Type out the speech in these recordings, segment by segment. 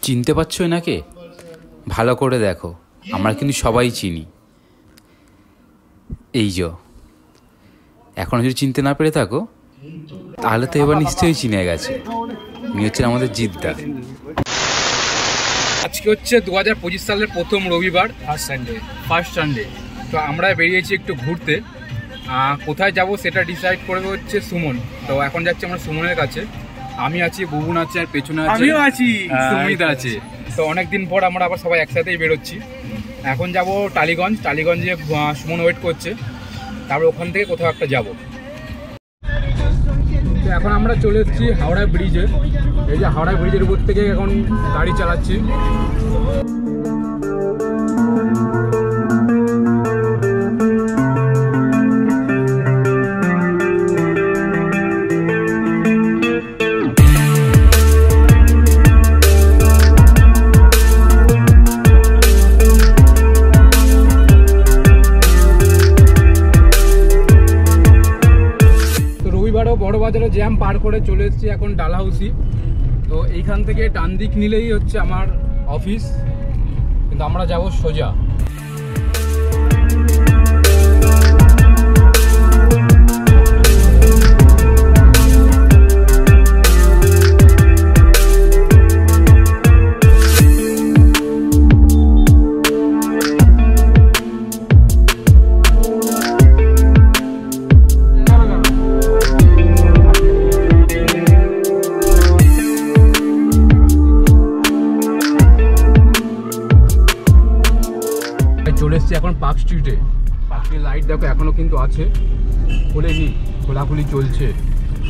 চিনতে পারছো এনাকে? ভালো করে দেখো, আমরা কিন্তু সবাই চিনি। এই যে এখন যদি চিনতে না পেরে থাকো তাহলে তো এবার নিশ্চয়ই চিনে গেছে। উনি হচ্ছেন আমাদের জিদ্দা। আজকে হচ্ছে 2025 সালের প্রথম রবিবার, ফার্স্ট সানডে। তো আমরা বেরিয়েছি একটু ঘুরতে। কোথায় যাব সেটা ডিসাইড করবে হচ্ছে সুমন। তো এখন যাচ্ছি আমরা সুমনের কাছে। আমি আছি, বুবুন আছে, আর পেছনে আমিও আছি, সুমিত আছে। তো অনেকদিন পর আমরা আবার সবাই একসাথেই বেরোচ্ছি। এখন যাব টালিগঞ্জে সুমন ওয়েট করছে, তারপর ওখান থেকে কোথাও একটা যাব। তো এখন আমরা চলে এসেছি হাওড়া ব্রিজে। এই যে হাওড়া ব্রিজের উপর থেকে এখন গাড়ি চালাচ্ছি। বড়বাজারে জ্যাম পার করে চলে এসেছি এখন ডালহাউসি। তো এইখান থেকে ডান দিক নিলেই হচ্ছে আমার অফিস, কিন্তু আমরা যাব সোজা। চলে এসেছি এখন পার্ক স্ট্রিটে। পার্ক স্ট্রিট লাইট দেখো এখনও কিন্তু আছে, খোলেনি, খোলাখুলি চলছে।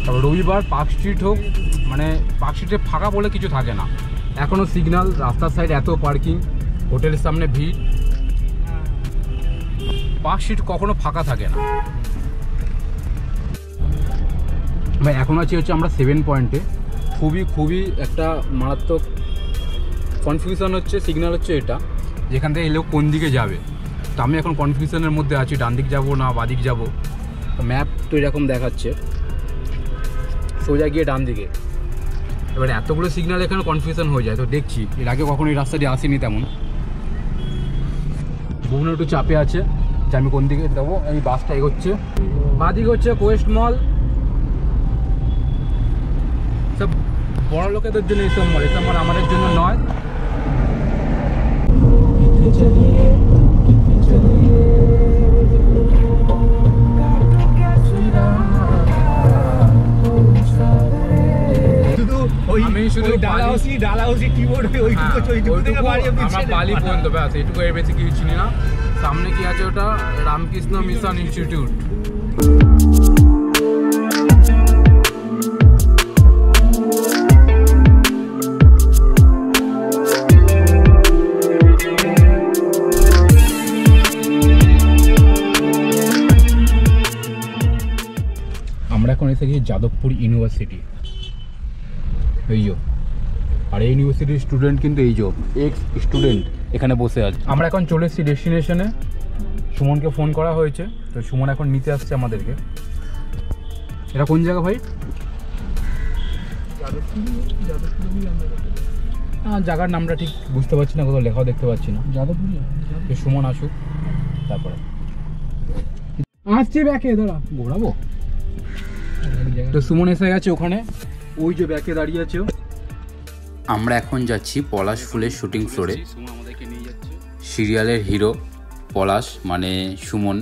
তারপর রবিবার পার্ক স্ট্রিট হোক, মানে পার্ক স্ট্রিটে ফাঁকা বলে কিছু থাকে না। এখনও সিগন্যাল, রাস্তার সাইড এত পার্কিং, হোটেলের সামনে ভিড়। পার্ক স্ট্রিট কখনো ফাঁকা থাকে না। ভাই এখন আছি হচ্ছে আমরা 7 পয়েন্টে। খুবই একটা মারাত্মক কনফিউশন হচ্ছে। সিগন্যাল হচ্ছে এটা, যেখান থেকে এলেও কোন দিকে যাবে। তো আমি এখন কনফিউশনের মধ্যে আছি, ডান দিক যাবো না বাদিক যাবো। তো ম্যাপ তো এরকম দেখাচ্ছে সোজা গিয়ে ডান দিকে। এবার এতগুলো সিগন্যাল এখানে কনফিউশন হয়ে যায়। তো দেখছি, এর আগে কখনো এই রাস্তা দিয়ে আসিনি তেমন। বহুন একটু চাপে আছে যে আমি কোন দিকে যাবো। এই বাসটা এগোচ্ছে, বাদিকে হচ্ছে কোয়েস্ট মল। সব বড় লোকেদের জন্য এইসব মল, এসব মল আমাদের জন্য নয়। আমি শুধু ডালহাউসি কিবোর্ড আমরা বালি পর্যন্ত ব্যাস, এইটুকু, এর বেশি কিছু চিনি না। সামনে কি আছে ওটা? Ramakrishna mission institute. আমরা এখন এসে গিয়ে যাদবপুর ইউনিভার্সিটি। এই যে, আর এই ইউনিভার্সিটির স্টুডেন্ট কিন্তু এই যে এক্স স্টুডেন্ট এখানে বসে আছে। আমরা এখন চলে এসেছি ডেস্টিনেশনে। সুমনকে ফোন করা হয়েছে, তো সুমন এখন নিতে আসছে আমাদেরকে। এটা কোন জায়গা ভাই? জায়গার নামটা ঠিক বুঝতে পারছি না, কোথাও লেখাও দেখতে পাচ্ছি না। যাদবপুর। সুমন আসুক, তারপরে আসছি। ব্যাকে দাঁড়া, ঘোরাবো। তো সুমন এসে গেছে ওখানে, ওই যে ব্যাকে দাঁড়িয়ে আছে। আমরা এখন যাচ্ছি পলাশ ফুলের শুটিং ফ্লোরে। সিরিয়ালের হিরো পলাশ মানে সুমন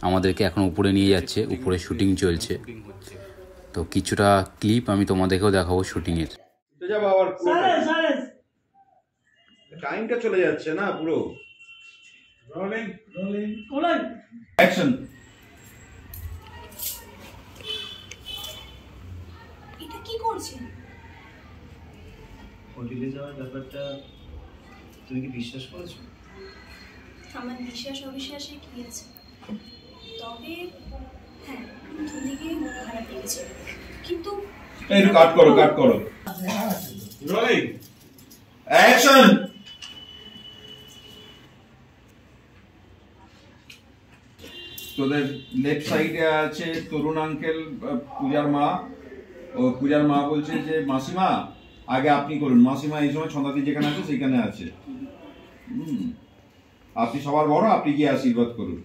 আমাদেরকে এখন উপরে নিয়ে যাচ্ছে, উপরে শুটিং চলছে। তো কিছুটা ক্লিপ আমি তোমাদেরকেও দেখাবো শুটিংয়ের। টাইমটা চলে যাচ্ছে না পুরো। অ্যাকশন। এটা কি করছেন? হোটেলে যাওয়ার ব্যাপারটা তুমি কি বিশ্বাস করেছো? আমার বিশ্বাস অবিশ্বাসে কি আছে, তবে হ্যাঁ দুদিকে খারাপ লেগেছে, কিন্তু একটু কাট করো। Rolling action. তোদের লেফট সাইডে আছে তরুণ আঙ্কেল, পূজার মা। ও পূজার মা বলছে যে মাসিমা আগে আপনি করুন। মাসিমা এই সময় ছন্দাদি যেখানে আছে সেখানে আছে। আপনি সবার বড়, আপনি গিয়ে আশীর্বাদ করুন।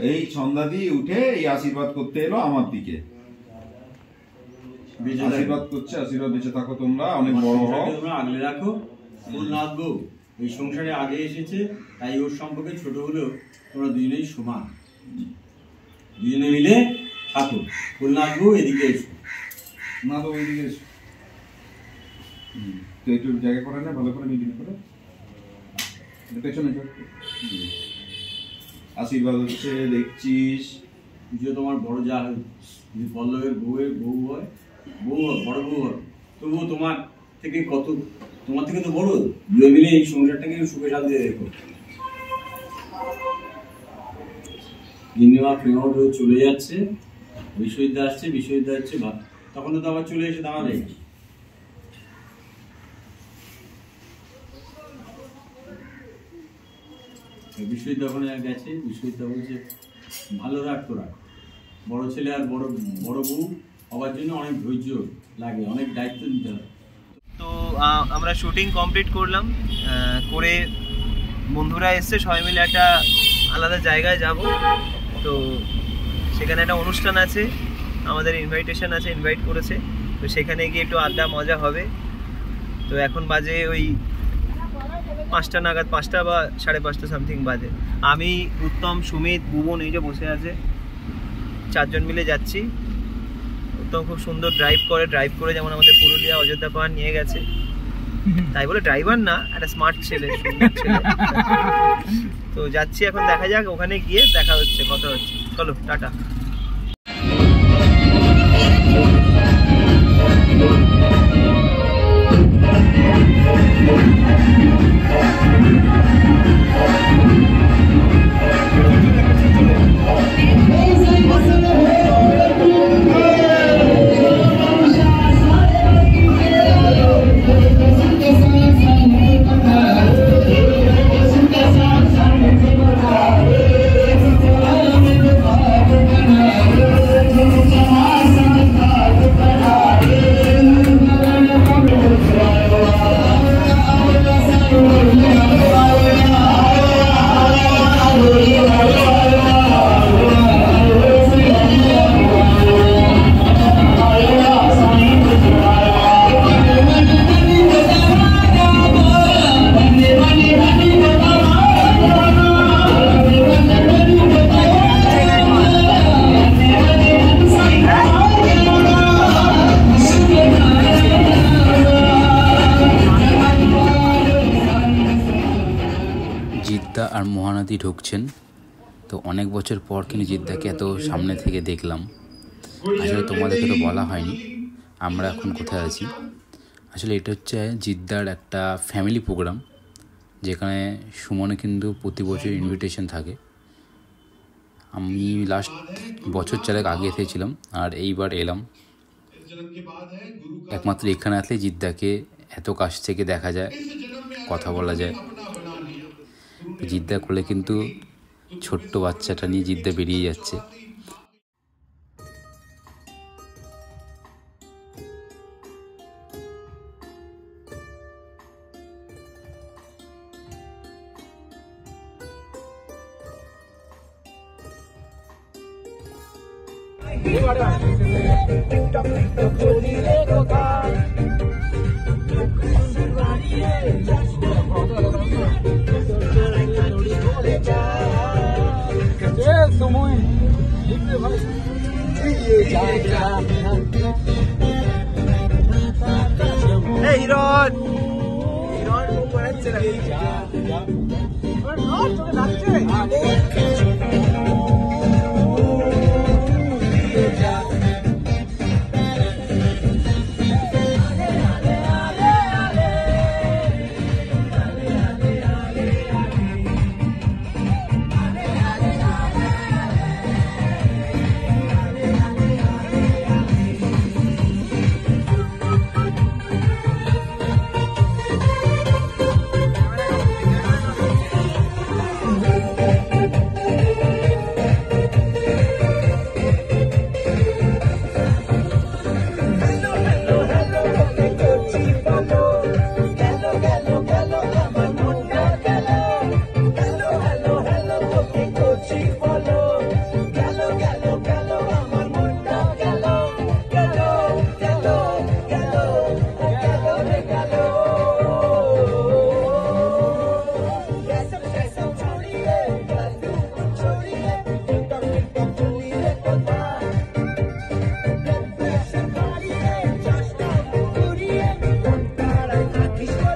এই ছন্দাদি উঠে এই আশীর্বাদ করতে এলো আমার দিকে, আশীর্বাদ করছে। আশীর্বাদ বেঁচে থাকো তোমরা, অনেক বড় হও, আগলে রাখো। ফুলনাথ বউ এই সংসারে আগে এসেছে, তাই ওর সম্পর্কে ছোট হলেও তোমরা দুজনেই সমান, দুজনে মিলে থাকো। ফুলনাথ বউ এদিকে এসো। না তো ওইদিকে এসো, তো একটু জায়গা করে না, ভালো করে মিটিং করে পেছনে আশীর্বাদ হচ্ছে। দেখছিস যে তোমার বড় যা যদি পল্লবের বউয়ের বউ হয়, বউ বড় বউ হয়, তবুও তোমার থেকে তো বড়। দুই মিলে এই সংসারটাকে সুখে শান্তিতে রেখো। গিন্নিমা প্রেমট হয়ে চলে যাচ্ছে, বিশ্ববিদ্যা আসছে, বিশ্ববিদ্যা হচ্ছে তখন তো আবার চলে এসে দাঁড়ালে। বিশ্ববিদ্যা ওখানে গেছে, বিশ্ববিদ্যা বলছে ভালো রাখ তোরা, বড় ছেলে আর বড় বউ হওয়ার জন্য অনেক ধৈর্য লাগে, অনেক দায়িত্ব নিতে হয়। তো আমরা শুটিং কমপ্লিট করলাম, করে বন্ধুরা এসছে, সবাই মিলে একটা আলাদা জায়গায় যাব। তো সেখানে একটা অনুষ্ঠান আছে, আমাদের ইনভাইটেশন আছে, ইনভাইট করেছে। তো সেখানে গিয়ে একটু আড্ডা মজা হবে। তো এখন বাজে ওই 5টা নাগাদ, 5টা বা 5:30 সামথিং বাজে। আমি, উত্তম, সুমিত, ভুবন এই যে বসে আছে, 4 জন মিলে যাচ্ছি। উত্তম খুব সুন্দর ড্রাইভ করে যেমন আমাদের পুরুলিয়া অযোধ্যা পাহাড় নিয়ে গেছে, তাই বলে ড্রাইভার না, একটা স্মার্ট ছেলে, সুন্দর ছেলে। তো যাচ্ছি এখন, দেখা যাক, ওখানে গিয়ে দেখা হচ্ছে, কথা হচ্ছে। চলো, টাটা। জিদ্দা আর মহানদী ঢুকছেন। তো অনেক বছর পর কিন্তু জিদ্দাকে এত সামনে থেকে দেখলাম। আসলে তোমাদেরকে তো বলা হয়নি আমরা এখন কোথায় আছি। আসলে এটা হচ্ছে জিদ্দার একটা ফ্যামিলি প্রোগ্রাম, যেখানে সুমনে কিন্তু প্রতি বছর ইনভিটেশন থাকে। আমি লাস্ট বছর 4 আগে এসেছিলাম, আর এইবার এলাম। একমাত্র এখানে আসলে জিদ্দাকে এত কাছ থেকে দেখা যায়, কথা বলা যায়। জিদ্দা কোলে কিন্তু ছোট্ট বাচ্চাটা নিয়ে জিদ্দা বেরিয়ে যাচ্ছে।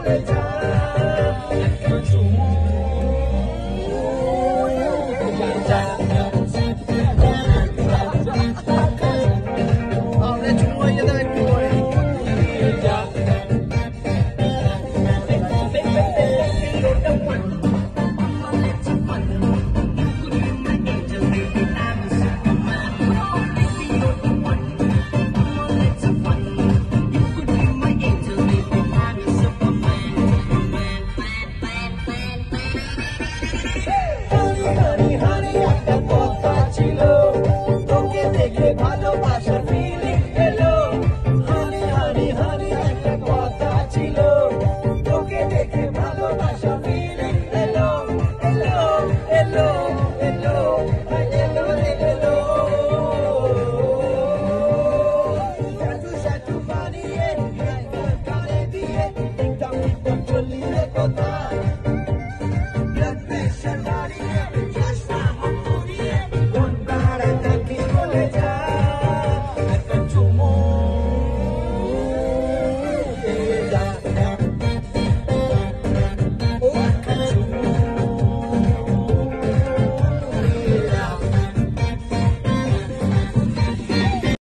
Bye.